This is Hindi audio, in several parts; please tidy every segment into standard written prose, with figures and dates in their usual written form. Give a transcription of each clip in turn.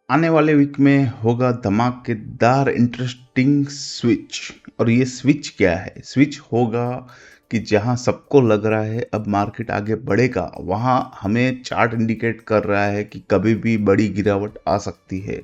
आने वाले वीक में होगा धमाकेदार इंटरेस्टिंग स्विच। और ये स्विच क्या है? स्विच होगा कि जहां सबको लग रहा है अब मार्केट आगे बढ़ेगा, वहां हमें चार्ट इंडिकेट कर रहा है कि कभी भी बड़ी गिरावट आ सकती है।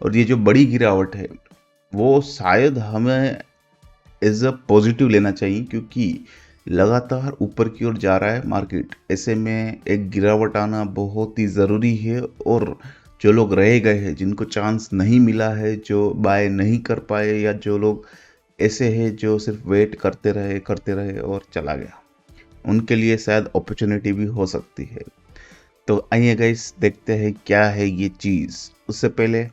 और ये जो बड़ी गिरावट है वो शायद हमें एज अ पॉजिटिव लेना चाहिए, क्योंकि लगातार ऊपर की ओर जा रहा है मार्केट। ऐसे में एक गिरावट आना बहुत ही ज़रूरी है। और जो लोग रह गए हैं, जिनको चांस नहीं मिला है, जो बाय नहीं कर पाए, या जो लोग ऐसे हैं जो सिर्फ वेट करते रहे और चला गया, उनके लिए शायद अपॉर्चुनिटी भी हो सकती है। तो आइए गाइस, देखते हैं क्या है ये चीज़। उससे पहले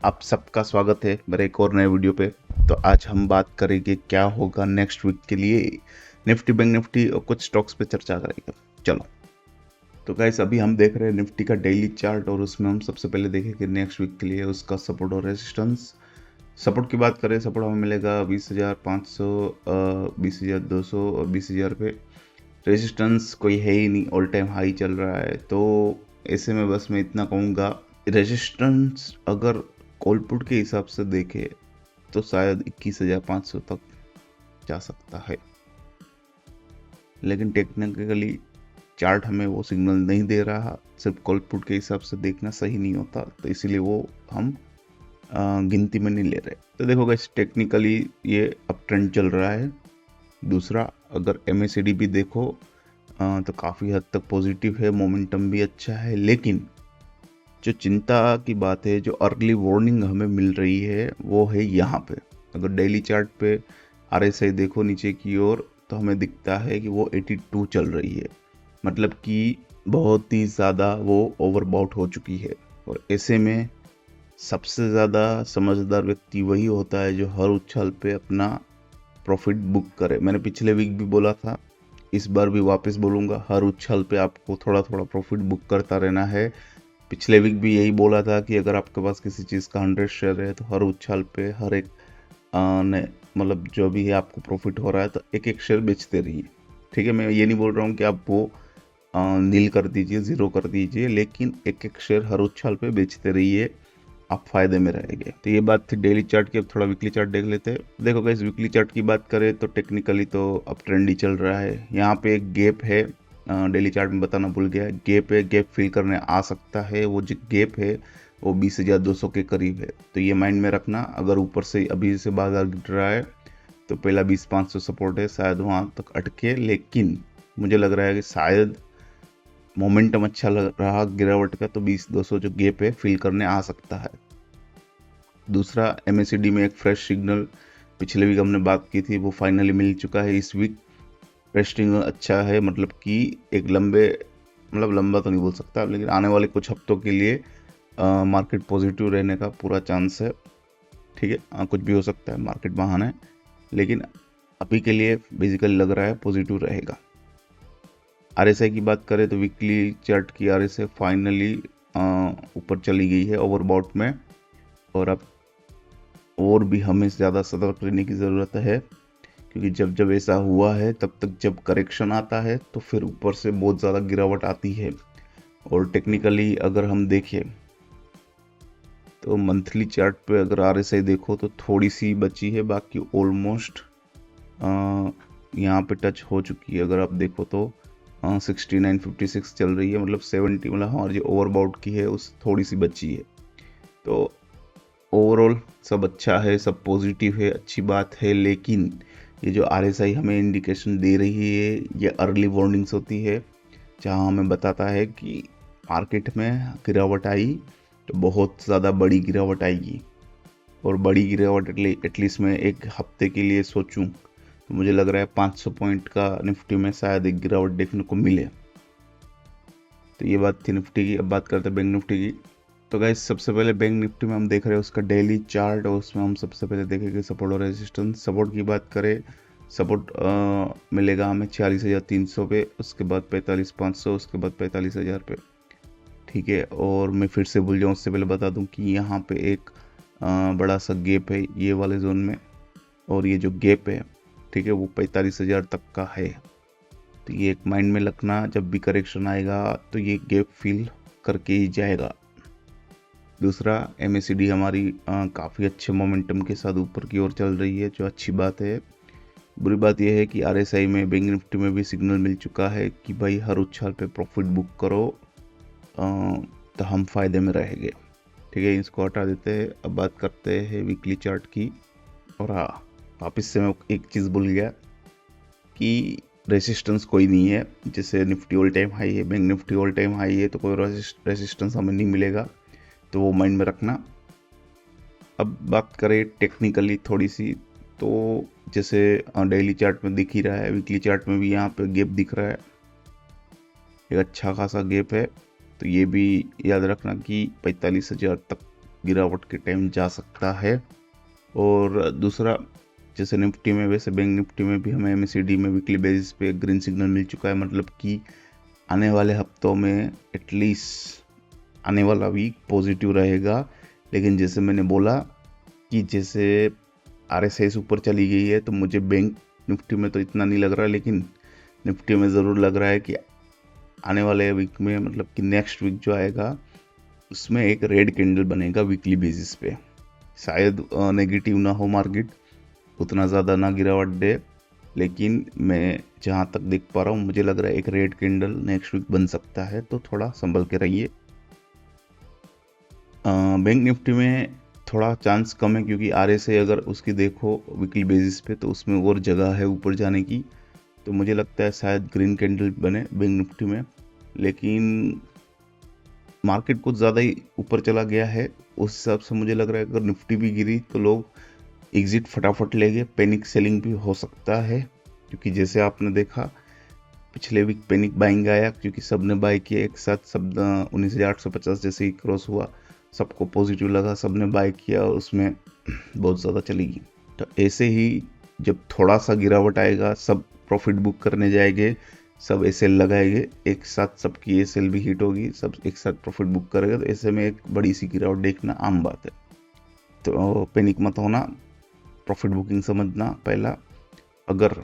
आप सबका स्वागत है मेरे एक और नए वीडियो पे। तो आज हम बात करेंगे क्या होगा नेक्स्ट वीक के लिए, निफ्टी बैंक निफ्टी और कुछ स्टॉक्स पे चर्चा करेंगे। चलो, तो गाइस अभी हम देख रहे हैं निफ्टी का डेली चार्ट, और उसमें हम सबसे पहले देखेंगे नेक्स्ट वीक के लिए उसका सपोर्ट और रेजिस्टेंस। सपोर्ट की बात करें, सपोर्ट हमें मिलेगा 20,500, 20,200 और 20,000 पे। रेजिस्टेंस कोई है ही नहीं, ऑल टाइम हाई चल रहा है। तो ऐसे में बस मैं इतना कहूँगा, रेजिस्टेंस अगर कॉलपुट के हिसाब से देखे तो शायद 21,500 तक जा सकता है, लेकिन टेक्निकली चार्ट हमें वो सिग्नल नहीं दे रहा। सिर्फ कॉलपुट के हिसाब से देखना सही नहीं होता, तो इसीलिए वो हम गिनती में नहीं ले रहे। तो देखो गाइस, टेक्निकली ये अप ट्रेंड चल रहा है। दूसरा, अगर MACD भी देखो तो काफ़ी हद तक पॉजिटिव है, मोमेंटम भी अच्छा है। लेकिन जो चिंता की बात है, जो अर्ली वार्निंग हमें मिल रही है, वो है यहाँ पे। अगर डेली चार्ट पे RSI देखो नीचे की ओर, तो हमें दिखता है कि वो 82 चल रही है। मतलब कि बहुत ही ज़्यादा वो ओवरबॉट हो चुकी है। और ऐसे में सबसे ज़्यादा समझदार व्यक्ति वही होता है जो हर उछाल पे अपना प्रॉफिट बुक करे। मैंने पिछले वीक भी बोला था, इस बार भी वापस बोलूँगा, हर उछाल पे आपको थोड़ा थोड़ा प्रॉफिट बुक करता रहना है। पिछले वीक भी यही बोला था कि अगर आपके पास किसी चीज़ का 100 शेयर है तो हर उछाल पे हर एक मतलब जो भी है आपको प्रॉफिट हो रहा है तो एक एक शेयर बेचते रहिए। ठीक है, मैं ये नहीं बोल रहा हूँ कि आप वो नील कर दीजिए, ज़ीरो कर दीजिए, लेकिन एक एक शेयर हर उछाल पे बेचते रहिए, आप फायदे में रहेंगे। तो ये बात थी डेली चार्ट की। अब थोड़ा वीकली चार्ट देख लेते हैं। देखो गाइस, वीकली चार्ट की बात करें तो टेक्निकली तो अब ट्रेंड ही चल रहा है। यहाँ पे एक गैप है, डेली चार्ट में बताना भूल गया, गैप है, गैप फिल करने आ सकता है। वो जो गैप है वो 20,200 के करीब है। तो ये माइंड में रखना, अगर ऊपर से अभी से बाजार गिर रहा है तो पहला 20,500 सपोर्ट है, शायद वहाँ तक अटके। लेकिन मुझे लग रहा है कि शायद मोमेंटम अच्छा लग रहा गिरावट का, तो 20,200 जो गैप है फिल करने आ सकता है। दूसरा, MACD में एक फ्रेश सिग्नल, पिछले वीक हमने बात की थी, वो फाइनली मिल चुका है इस वीक। फ्रेश सिग्नल अच्छा है, मतलब कि एक लंबा तो नहीं बोल सकता, लेकिन आने वाले कुछ हफ्तों के लिए मार्केट पॉजिटिव रहने का पूरा चांस है। ठीक है, कुछ भी हो सकता है, मार्केट बहाना है, लेकिन अभी के लिए बेसिकली लग रहा है पॉजिटिव रहेगा। RSI की बात करें तो वीकली चार्ट की RSI फाइनली ऊपर चली गई है ओवरबॉट में। और अब और भी हमें ज़्यादा सतर्क रहने की ज़रूरत है, क्योंकि जब जब ऐसा हुआ है, तब तक जब करेक्शन आता है तो फिर ऊपर से बहुत ज़्यादा गिरावट आती है। और टेक्निकली अगर हम देखें तो मंथली चार्ट पे अगर RSI देखो तो थोड़ी सी बची है, बाकी ऑलमोस्ट यहाँ पे टच हो चुकी है। अगर आप देखो तो 69.56 चल रही है, मतलब 70, मतलब हमारी जो ओवरबाउट की है उस थोड़ी सी बची है। तो ओवरऑल सब अच्छा है, सब पॉजिटिव है, अच्छी बात है। लेकिन ये जो RSI हमें इंडिकेशन दे रही है, ये अर्ली वार्निंग्स होती है, जहाँ हमें बताता है कि मार्केट में गिरावट आई तो बहुत ज़्यादा बड़ी गिरावट आएगी। और बड़ी गिरावट एटलीस्ट मैं एक हफ्ते के लिए सोचूं तो मुझे लग रहा है 500 पॉइंट का निफ्टी में शायद एक गिरावट देखने को मिले। तो ये बात थी निफ्टी की। अब बात करते हैं बैंक निफ्टी की। तो गाइस, सबसे पहले बैंक निफ्टी में हम देख रहे हैं उसका डेली चार्ट, और उसमें हम सबसे पहले देखेंगे सपोर्ट और रेजिस्टेंस। सपोर्ट की बात करें, सपोर्ट मिलेगा हमें 46,300 पे, उसके बाद 45,500, उसके बाद 45,000 पे। ठीक है, और मैं फिर से भूल जाऊँ उससे पहले बता दूं कि यहाँ पे एक बड़ा सा गैप है ये वाले जोन में, और ये जो गैप है, ठीक है, वो 45,000 तक का है। तो ये एक माइंड में रखना, जब भी करेक्शन आएगा तो ये गैप फिल करके ही जाएगा। दूसरा MACD हमारी काफ़ी अच्छे मोमेंटम के साथ ऊपर की ओर चल रही है, जो अच्छी बात है। बुरी बात यह है कि RSI में, बैंक निफ्टी में भी सिग्नल मिल चुका है कि भाई हर उछाल पे प्रॉफिट बुक करो, तो हम फायदे में रहेंगे। ठीक है, इसको हटा देते हैं। अब बात करते हैं वीकली चार्ट की। और हाँ, वापस से मैं एक चीज़ भूल गया कि रेसिस्टेंस कोई नहीं है। जैसे निफ्टी ऑल टाइम हाई है, bank Nifty all time high है, तो कोई रेसिस्टेंस हमें नहीं मिलेगा, तो वो माइंड में रखना। अब बात करें टेक्निकली थोड़ी सी, तो जैसे डेली चार्ट में दिख ही रहा है, वीकली चार्ट में भी यहाँ पे गैप दिख रहा है, एक अच्छा खासा गैप है। तो ये भी याद रखना कि 45,000 तक गिरावट के टाइम जा सकता है। और दूसरा, जैसे निफ्टी में वैसे बैंक निफ्टी में भी हमें MACD में वीकली बेसिस पे ग्रीन सिग्नल मिल चुका है, मतलब कि आने वाले हफ्तों में एटलीस्ट आने वाला वीक पॉजिटिव रहेगा। लेकिन जैसे मैंने बोला कि जैसे RSI ऊपर चली गई है, तो मुझे बैंक निफ्टी में तो इतना नहीं लग रहा, लेकिन निफ्टी में ज़रूर लग रहा है कि आने वाले वीक में, मतलब कि नेक्स्ट वीक जो आएगा, उसमें एक रेड कैंडल बनेगा वीकली बेसिस पे। शायद नेगेटिव ना हो मार्केट, उतना ज़्यादा ना गिरावट दे, लेकिन मैं जहाँ तक देख पा रहा हूँ, मुझे लग रहा है एक रेड कैंडल नेक्स्ट वीक बन सकता है, तो थोड़ा संभल के रहिए। बैंक निफ्टी में थोड़ा चांस कम है, क्योंकि RSI अगर उसकी देखो वीकली बेसिस पे, तो उसमें और जगह है ऊपर जाने की। तो मुझे लगता है शायद ग्रीन कैंडल बने बैंक निफ्टी में, लेकिन मार्केट कुछ ज़्यादा ही ऊपर चला गया है। उस हिसाब से मुझे लग रहा है अगर निफ्टी भी गिरी तो लोग एग्जिट फटाफट लेंगे, पैनिक सेलिंग भी हो सकता है। क्योंकि जैसे आपने देखा पिछले वीक पैनिक बाइंग आया, क्योंकि सब ने बाय किया एक साथ, सब 19,850 जैसे ही क्रॉस हुआ, सबको पॉजिटिव लगा, सब ने बाय किया और उसमें बहुत ज़्यादा चली गई। तो ऐसे ही जब थोड़ा सा गिरावट आएगा, सब प्रॉफिट बुक करने जाएंगे, सब एसएल लगाएंगे एक साथ, सबकी एसएल भी हिट होगी, सब एक साथ प्रॉफिट बुक करेगा, तो ऐसे में एक बड़ी सी गिरावट देखना आम बात है। तो पैनिक मत होना, प्रॉफिट बुकिंग समझना पहला। अगर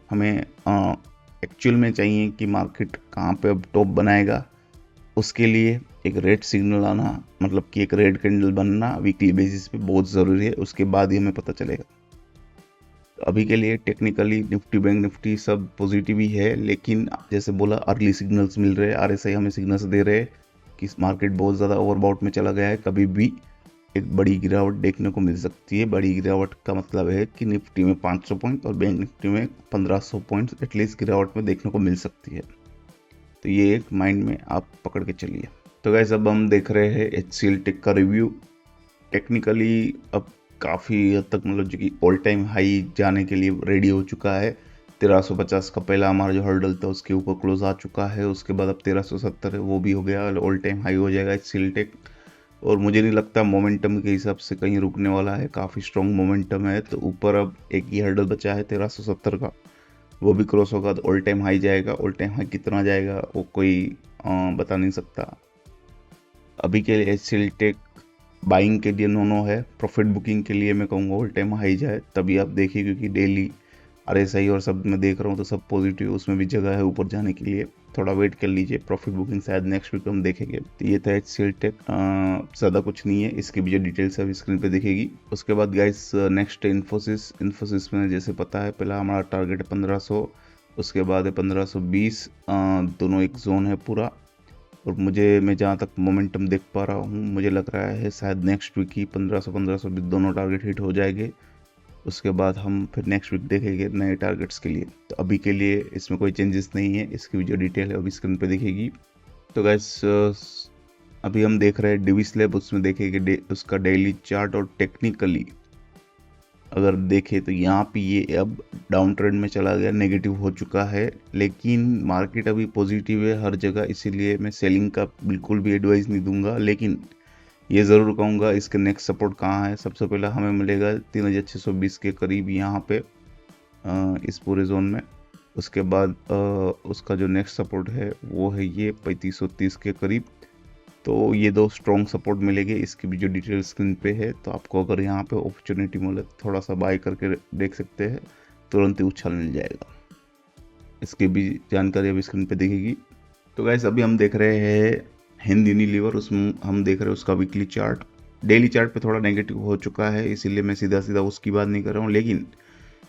हमें एक्चुअल में चाहिए कि मार्केट कहाँ पे अब टॉप बनाएगा, उसके लिए एक रेड सिग्नल आना, मतलब कि एक रेड कैंडल बनना वीकली बेसिस पे बहुत ज़रूरी है, उसके बाद ही हमें पता चलेगा। तो अभी के लिए टेक्निकली निफ्टी बैंक निफ्टी सब पॉजिटिव ही है, लेकिन जैसे बोला अर्ली सिग्नल्स मिल रहे हैं, RSI हमें सिग्नल्स दे रहे हैं कि मार्केट बहुत ज़्यादा ओवरबॉट में चला गया है, कभी भी एक बड़ी गिरावट देखने को मिल सकती है। बड़ी गिरावट का मतलब है कि निफ्टी में 500 पॉइंट और बैंक निफ्टी में 1500 पॉइंट एटलीस्ट गिरावट में देखने को मिल सकती है। तो ये एक माइंड में आप पकड़ के चलिए। तो गाइस, अब हम देख रहे हैं HCL टेक का रिव्यू। टेक्निकली अब काफ़ी हद तक, मतलब जो कि ऑल टाइम हाई जाने के लिए रेडी हो चुका है। 1350 का पहला हमारा जो हर्डल था उसके ऊपर क्लोज आ चुका है, उसके बाद अब 1370 है, वो भी हो गया, ऑल टाइम हाई हो जाएगा HCL टेक। और मुझे नहीं लगता मोमेंटम के हिसाब से कहीं रुकने वाला है, काफ़ी स्ट्रॉन्ग मोमेंटम है। तो ऊपर अब एक ही हर्डल बचा है 1370 का, वो भी क्रॉस होगा तो ऑल टाइम हाई जाएगा। ऑल टाइम हाई कितना जाएगा वो कोई बता नहीं सकता। अभी के लिए HCL टेक बाइंग के लिए नो है, प्रॉफिट बुकिंग के लिए मैं कहूँगा ऑल टाइम हाई जाए, तभी आप देखिए, क्योंकि डेली RSI और सब मैं देख रहा हूँ तो सब पॉजिटिव, उसमें भी जगह है ऊपर जाने के लिए। थोड़ा वेट कर लीजिए, प्रॉफिट बुकिंग शायद नेक्स्ट वीक हम देखेंगे। तो ये था HCL टेक, ज़्यादा कुछ नहीं है, इसकी भी जो डिटेल्स है स्क्रीन पे दिखेगी। उसके बाद गाइस नेक्स्ट है इन्फोसिस में जैसे पता है, पहला हमारा टारगेट है 1500, उसके बाद है 1520, दोनों एक जोन है पूरा। और मैं जहाँ तक मोमेंटम देख पा रहा हूँ, मुझे लग रहा है शायद नेक्स्ट वीक ही 1500 भी दोनों टारगेट हिट हो जाएंगे। उसके बाद हम फिर नेक्स्ट वीक देखेंगे नए टारगेट्स के लिए। तो अभी के लिए इसमें कोई चेंजेस नहीं है, इसकी जो डिटेल है अभी स्क्रीन पे दिखेगी। तो गैस अभी हम देख रहे हैं डिविस लैब, उसमें देखेंगे उसका डेली चार्ट। और टेक्निकली अगर देखें तो यहाँ पे ये अब डाउन ट्रेंड में चला गया, नेगेटिव हो चुका है, लेकिन मार्केट अभी पॉजिटिव है हर जगह, इसीलिए मैं सेलिंग का बिल्कुल भी एडवाइस नहीं दूंगा। लेकिन ये ज़रूर कहूँगा इसके नेक्स्ट सपोर्ट कहाँ है। सबसे पहला हमें मिलेगा 3620 के करीब यहाँ पे, इस पूरे जोन में। उसके बाद उसका जो नेक्स्ट सपोर्ट है वो है ये 3530 के करीब। तो ये दो स्ट्रॉन्ग सपोर्ट मिलेंगे, इसकी भी जो डिटेल स्क्रीन पे है। तो आपको अगर यहाँ पे अपॉर्चुनिटी मिले थोड़ा सा बाय करके देख सकते हैं, तुरंत ही उछाल मिल जाएगा। इसकी भी जानकारी अभी स्क्रीन पे दिखेगी। तो गाइस अभी हम देख रहे हैं हिंद यूनिलीवर, उसमें हम देख रहे हैं उसका वीकली चार्ट। डेली चार्ट पे थोड़ा नेगेटिव हो चुका है, इसीलिए मैं सीधा सीधा उसकी बात नहीं कर रहा हूँ, लेकिन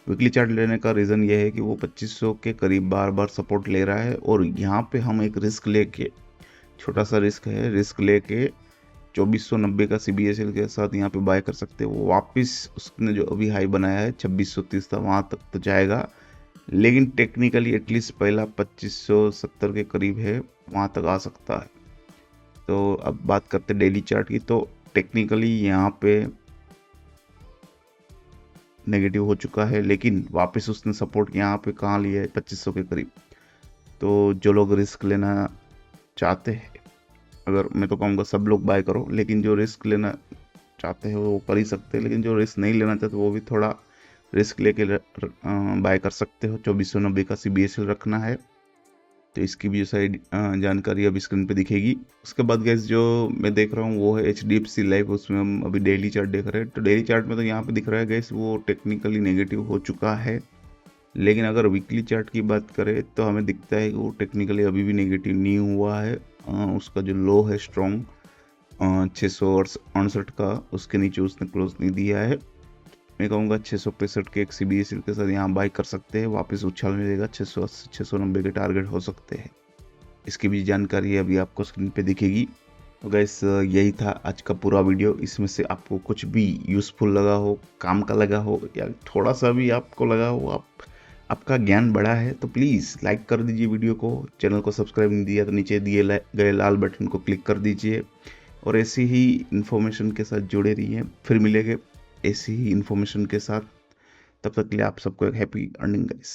वीकली चार्ट लेने का रीज़न ये है कि वो 2500 के करीब बार बार सपोर्ट ले रहा है, और यहाँ पे हम एक रिस्क लेके, छोटा सा रिस्क है, रिस्क लेके 2490 का CBSL के साथ यहाँ पे बाय कर सकते हैं। वो वापस उसने जो अभी हाई बनाया है 2630 था, वहाँ तक तो जाएगा, लेकिन टेक्निकली एटलीस्ट पहला 2570 के करीब है, वहाँ तक आ सकता है। तो अब बात करते हैं डेली चार्ट की। तो टेक्निकली यहाँ पे नेगेटिव हो चुका है, लेकिन वापस उसने सपोर्ट यहाँ पे कहाँ लिया है, 2500 के करीब। तो जो लोग रिस्क लेना चाहते हैं, अगर मैं तो कहूँगा सब लोग बाय करो, लेकिन जो रिस्क लेना चाहते हैं वो कर ही सकते हैं, लेकिन जो रिस्क नहीं लेना चाहते वो भी थोड़ा रिस्क लेके बाय कर सकते हो। 2490 का CBSL रखना है। तो इसकी भी जो सारी जानकारी अभी स्क्रीन पे दिखेगी। उसके बाद गैस जो मैं देख रहा हूँ वो है HDFC लाइफ, उसमें हम अभी डेली चार्ट देख रहे हैं। तो डेली चार्ट में तो यहाँ पे दिख रहा है गैस वो टेक्निकली नेगेटिव हो चुका है, लेकिन अगर वीकली चार्ट की बात करें तो हमें दिखता है कि वो टेक्निकली अभी भी नेगेटिव नहीं हुआ है। उसका जो लो है स्ट्रॉन्ग 668 का, उसके नीचे उसने क्लोज नहीं दिया है। मैं कहूँगा 665 के एक CBSL के साथ यहाँ बाई कर सकते हैं, वापस उछाल मिलेगा, 680 690 के टारगेट हो सकते हैं। इसकी भी जानकारी अभी आपको स्क्रीन पे दिखेगी। तो गैस यही था आज का पूरा वीडियो। इसमें से आपको कुछ भी यूज़फुल लगा हो, काम का लगा हो, या थोड़ा सा भी आपको लगा हो, आपका ज्ञान बढ़ा है, तो प्लीज़ लाइक कर दीजिए वीडियो को। चैनल को सब्सक्राइब नहीं दिया तो नीचे दिए गए लाल बटन को क्लिक कर दीजिए, और ऐसी ही इन्फॉर्मेशन के साथ जुड़े रहिए। फिर मिलेंगे ऐसी ही इन्फॉर्मेशन के साथ, तब तक के लिए आप सबको एक हैप्पी अर्निंग गाइस।